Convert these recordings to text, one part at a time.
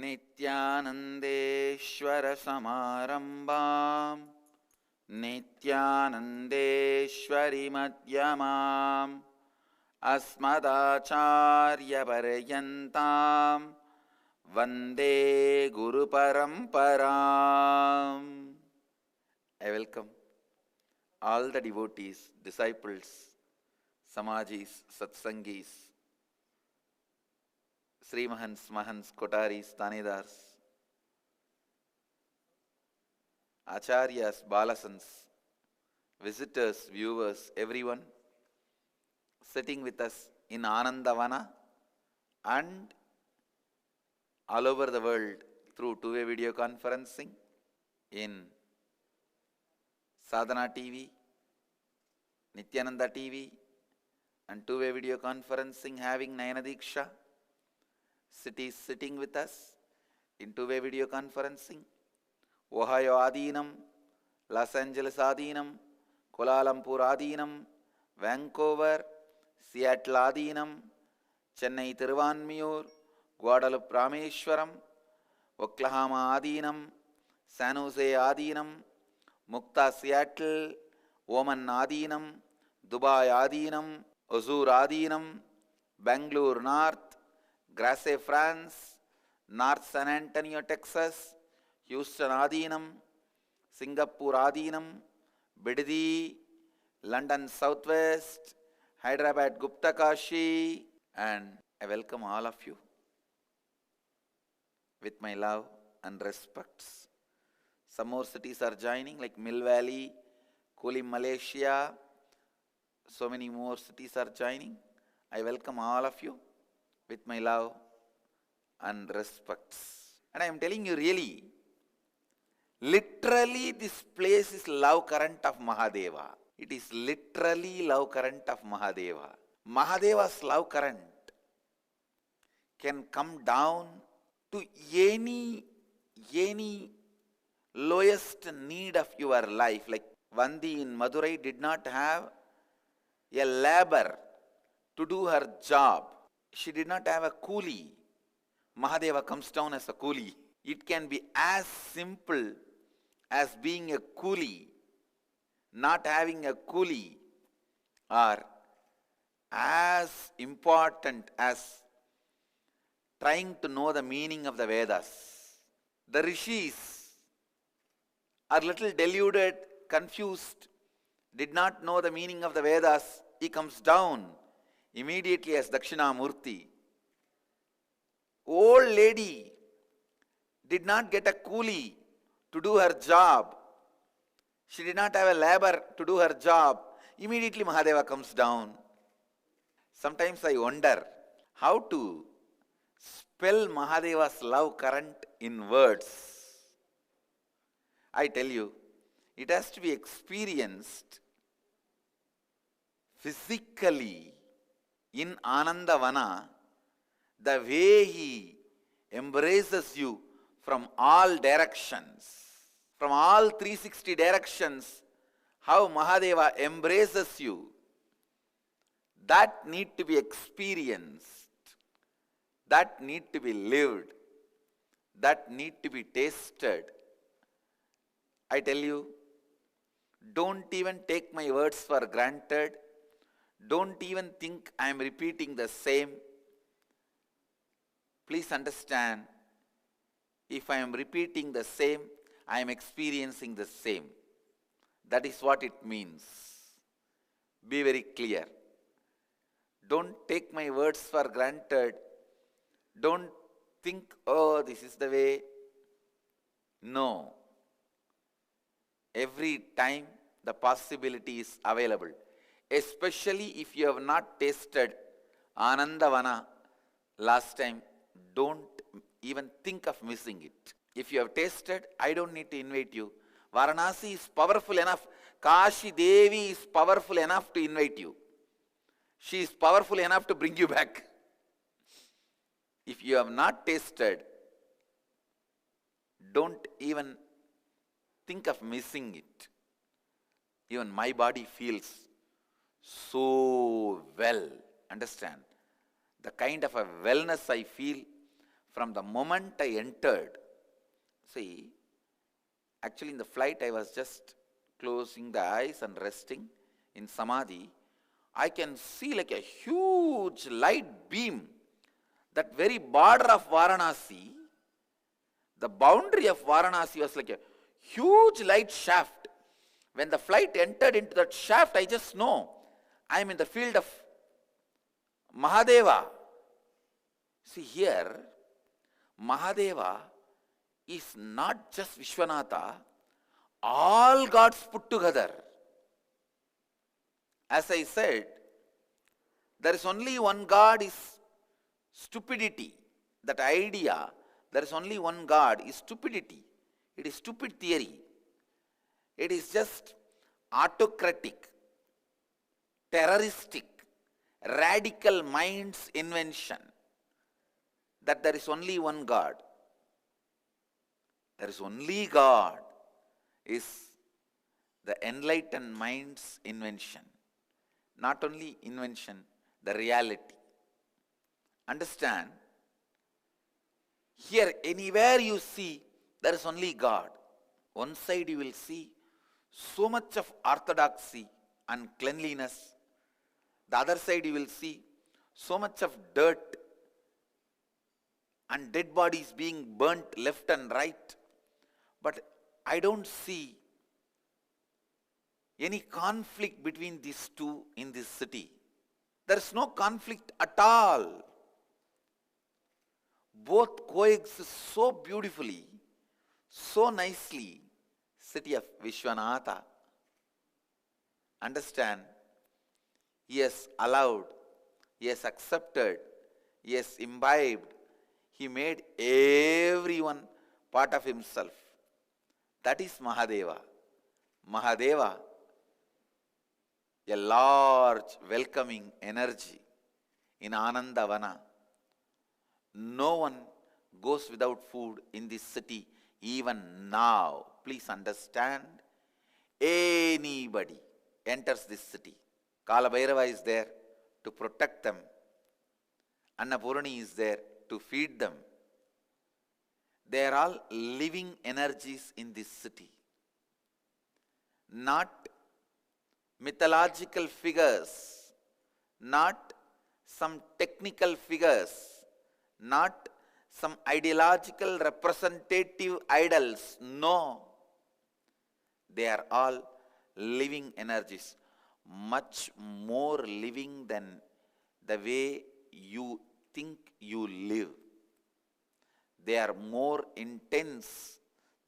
नित्यानन्देश्वरसमारम्भां नित्यानन्देश्वरिमध्यमाम् अस्मदाचार्यपर्यन्तां वन्दे गुरुपरम्पराम्. I welcome all the devotees, disciples, Samajis, Satsangis, Sri Mahants, Mahants, Kotaris, Tanedars, Acharyas, Balasans, visitors, viewers, everyone sitting with us in Anandavana and all over the world through two-way video conferencing in Sadhana TV, Nityananda TV, and two-way video conferencing having Nayana Diksha. Cities sitting with us in two-way video conferencing. Ohio Adinam, Los Angeles Adinam, Kuala Lumpur Adinam, Vancouver, Seattle Adinam, Chennai Thiruvanmiyur, Guadalupe Rameshwaram, Oklahoma Adinam, San Jose Adinam, Mukta Seattle, Oman Adinam, Dubai Adinam, Hosur Adinam, Bangalore North, Grasse, France, North San Antonio, Texas, Houston Adinam, Singapore Adinam, Bidadi, London Southwest, Hyderabad Gupta Kashi, and I welcome all of you with my love and respects. Some more cities are joining like Mill Valley, Kulim, Malaysia. So many more cities are joining. I welcome all of you with my love and respects. And I am telling you really, literally this place is love current of Mahadeva. It is literally love current of Mahadeva. Mahadeva's love current can come down to any lowest need of your life. Like Vandi in Madurai did not have a labor to do her job. She did not have a coolie. Mahadeva comes down as a coolie. It can be as simple as being a coolie, not having a coolie, or as important as trying to know the meaning of the Vedas. The rishis are little deluded, confused, did not know the meaning of the Vedas. He comes down immediately as Dakshinamurti. Old lady did not get a coolie to do her job. She did not have a labor to do her job. Immediately Mahadeva comes down. Sometimes I wonder how to spell Mahadeva's love current in words. I tell you, it has to be experienced physically in Anandavana, the way he embraces you from all directions, from all 360 directions, how Mahadeva embraces you, that need to be experienced, that need to be lived, that need to be tasted. I tell you, don't even take my words for granted. Don't even think I am repeating the same. Please understand, if I am repeating the same, I am experiencing the same. That is what it means. Be very clear. Don't take my words for granted. Don't think, oh, this is the way. No. Every time the possibility is available. Especially if you have not tasted Anandavana last time, don't even think of missing it. If you have tasted, I don't need to invite you. Varanasi is powerful enough. Kashi Devi is powerful enough to invite you. She is powerful enough to bring you back. If you have not tasted, don't even think of missing it. Even my body feels so well. Understand? The kind of a wellness I feel From the moment I entered, see, actually in the flight I was just closing the eyes and resting in samadhi. I can see like a huge light beam, that very border of Varanasi, the boundary of Varanasi was like a huge light shaft. When the flight entered into that shaft, I just know I am in the field of Mahadeva. See here, Mahadeva is not just Vishwanatha, all gods put together. As I said, there is only one God is stupidity. That idea, there is only one God is stupidity. It is stupid theory. It is just autocratic, terroristic, radical mind's invention that there is only one God. There is only God is the enlightened mind's invention. Not only invention, the reality. Understand? Here, anywhere you see, there is only God. One side you will see so much of orthodoxy and cleanliness. The other side you will see so much of dirt and dead bodies being burnt left and right. But I don't see any conflict between these two in this city. There is no conflict at all. Both coexist so beautifully, so nicely. City of Vishwanatha. Understand? He has allowed, he has accepted, he has imbibed, he made everyone part of himself. That is Mahadeva. Mahadeva, a large welcoming energy in Anandavana. No one goes without food in this city even now. Please understand, anybody enters this city. Kala Bhairava is there to protect them. Annapurani is there to feed them. They are all living energies in this city. Not mythological figures, not some technical figures, not some ideological representative idols. No. They are all living energies, much more living than the way you think you live. They are more intense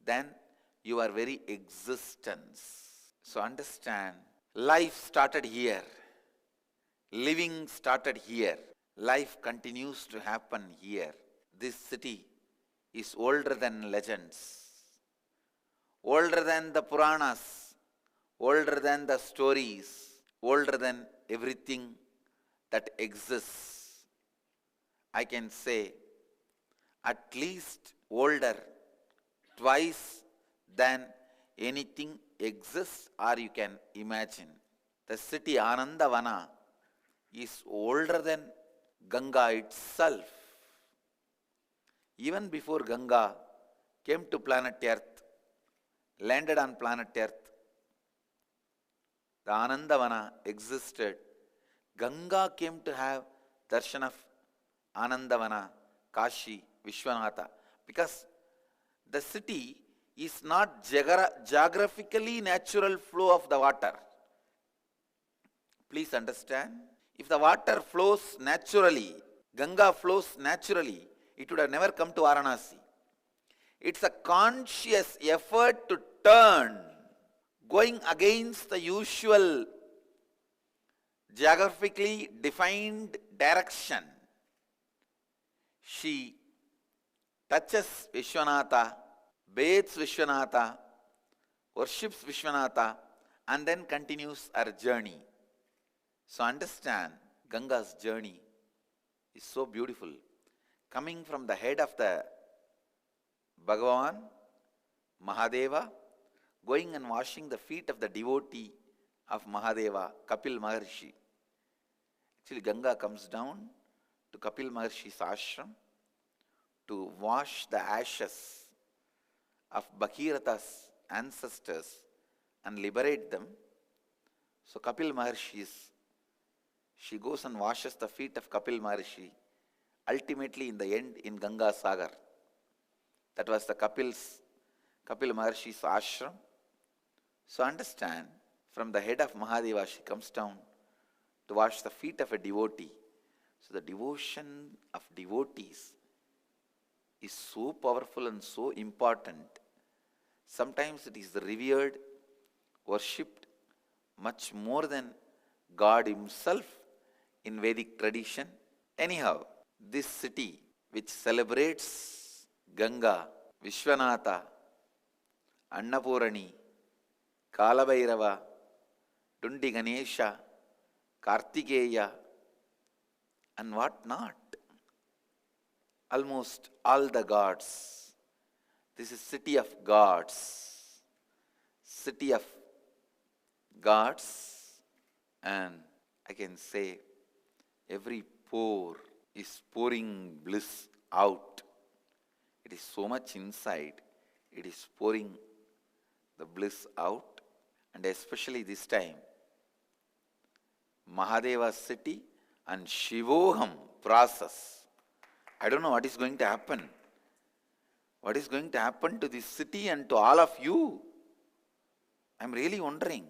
than your very existence. So understand, life started here. Living started here. Life continues to happen here. This city is older than legends, older than the Puranas, older than the stories, older than everything that exists. I can say at least older twice than anything exists or you can imagine. The city Anandavana is older than Ganga itself. Even before Ganga came to planet Earth, landed on planet Earth, the Anandavana existed. Ganga came to have darshan of Anandavana, Kashi, Vishwanatha, because the city is not geographically natural flow of the water. Please understand. If the water flows naturally, Ganga flows naturally, it would have never come to Varanasi. It's a conscious effort to turn, going against the usual geographically defined direction. She touches Vishwanatha, bathes Vishwanatha, worships Vishwanatha, and then continues her journey. So understand, Ganga's journey is so beautiful. Coming from the head of the Bhagavan, Mahadeva, going and washing the feet of the devotee of Mahadeva, Kapil Maharshi. Actually, Ganga comes down to Kapil Maharshi's ashram, to wash the ashes of Bhagiratha's ancestors and liberate them. So Kapil Maharshi she goes and washes the feet of Kapil Maharshi, ultimately in the end in Ganga Sagar. That was the Kapil Maharshi's ashram. So understand, from the head of Mahadeva she comes down to wash the feet of a devotee. So the devotion of devotees is so powerful and so important. Sometimes it is revered, worshipped much more than God himself in Vedic tradition. Anyhow, this city which celebrates Ganga, Vishwanatha, Annapurani, Kalabhairava, Dundi Ganesha, Kartikeya, and what not. Almost all the gods. This is city of gods. City of gods. And I can say every pore is pouring bliss out. It is so much inside. It is pouring the bliss out. And especially this time, Mahadeva city and Shivoham process. I don't know what is going to happen. What is going to happen to this city and to all of you? I'm really wondering.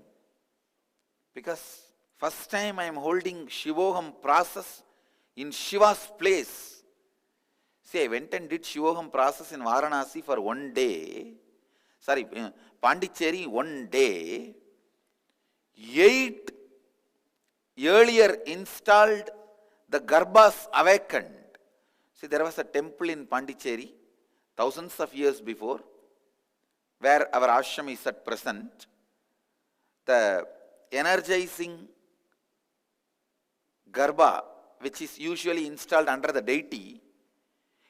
Because first time I am holding Shivoham process in Shiva's place. See, I went and did Shivoham process in Varanasi for one day. Pondicherry 1 day. 8 earlier installed the Garbhas awakened. See, there was a temple in Pondicherry thousands of years before, where our ashram is at present. The energizing Garbha, which is usually installed under the deity,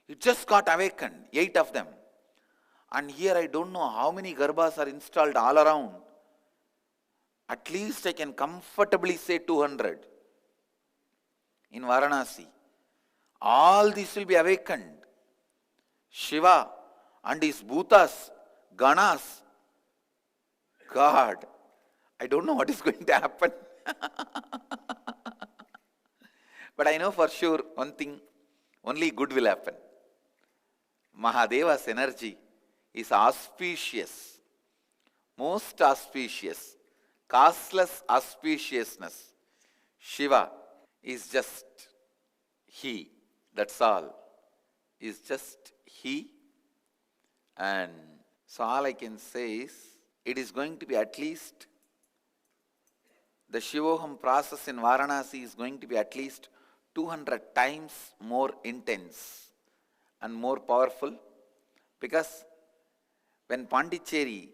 it just got awakened, 8 of them. And here I don't know how many Garbhas are installed all around. At least I can comfortably say 200 in Varanasi. All this will be awakened. Shiva and his bhutas, ganas. God, I don't know what is going to happen. But I know for sure one thing, only good will happen. Mahadeva's energy is auspicious, most auspicious, causeless auspiciousness. Shiva is just He, that's all. Is just He. And so all I can say is, it is going to be at least, the Shivoham process in Varanasi is going to be at least 200 times more intense and more powerful, because when Pondicherry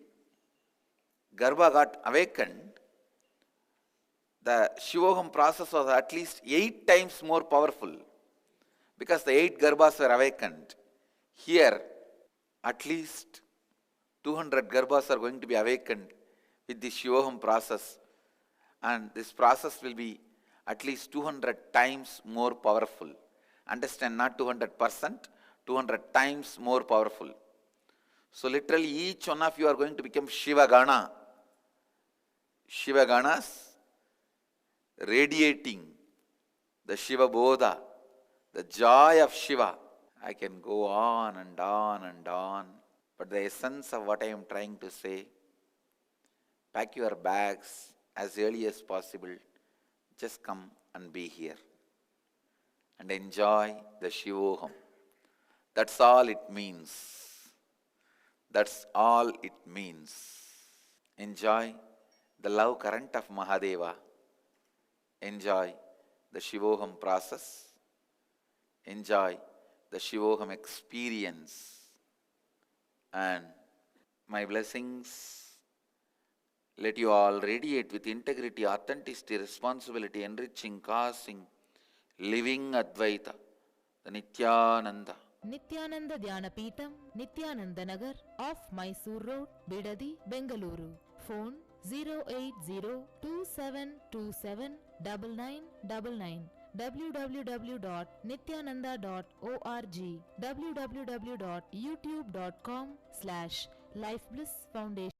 Garbha got awakened, the Shivoham process was at least 8 times more powerful, because the 8 Garbhas were awakened. Here, at least 200 Garbhas are going to be awakened with the Shivoham process, and this process will be at least 200 times more powerful. Understand, not 200%, 200 times more powerful. So literally each one of you are going to become Shiva Gana. Shiva Ganas radiating the Shiva Bodha, the joy of Shiva. I can go on and on and on. But the essence of what I am trying to say, pack your bags as early as possible. Just come and be here and enjoy the Shivoham. That's all it means. That's all it means. Enjoy the love current of Mahadeva. Enjoy the Shivoham process. Enjoy the Shivoham experience. And my blessings, let you all radiate with integrity, authenticity, responsibility, enriching, causing, living Advaita, the Nityananda. Nityananda Dhyanapitham, Nityananda Nagar, off Mysore Road, Bidadi, Bengaluru. Phone 08027279999. www.nityananda.org, www.youtube.com/lifeblissfoundation.